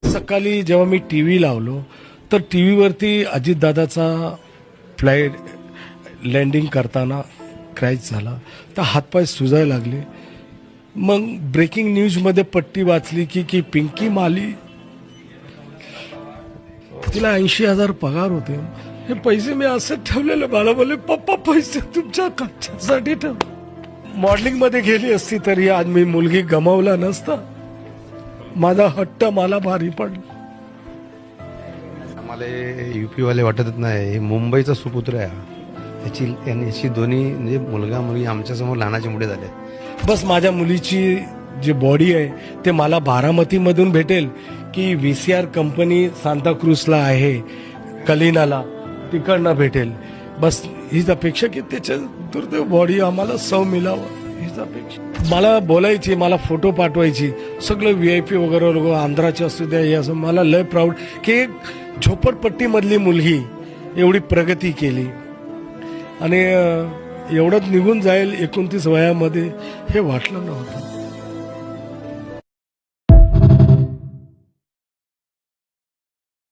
सकाळी जेव्हा मी T V लावलो तर टी व्हीवरती अजितदादाचा फ्लाईट लँडिंग करताना क्रॅश झाला तर हातपाय सुजायला लागले. मग ब्रेकिंग न्यूजमध्ये पट्टी वाचली की पिंकी माली तिला 80,000 पगार होते. हे पैसे मी असं ठेवलेले. मला बोलले पप्पा पैसे तुमच्या खर्चासाठी ठेव. मॉडेलिंगमध्ये गेली असती तरी आज मी मुलगी गमावला नसता. माझा हट्ट मला भारी पडला. आम्हाला युपी वाले वाटतच नाही. हे मुंबईचा सुपुत्र आहे. याची दोन्ही म्हणजे मुलगा मुलगी आमच्या समोर लहानाचे मोठे झाले. बस माझ्या मुलीची जी बॉडी आहे ते मला बारामतीमधून भेटेल की VCR कंपनी सांताक्रूजला आहे कलिनाला तिकडनं भेटेल. बस हीच अपेक्षा की त्याच्या दुर्दैव बॉडी आम्हाला सव मिळावं हीच अपेक्षा. मला बोलायची, मला फोटो पाठवायची, सगळं VIP वगैरे लोक आंध्राचे असू द्या हे असं. मला लय प्राऊड की एक झोपडपट्टीमधली मुलगी एवढी प्रगती केली आणि एवढंच निघून जाईल 29 वयामध्ये हे वाटलं नव्हतं.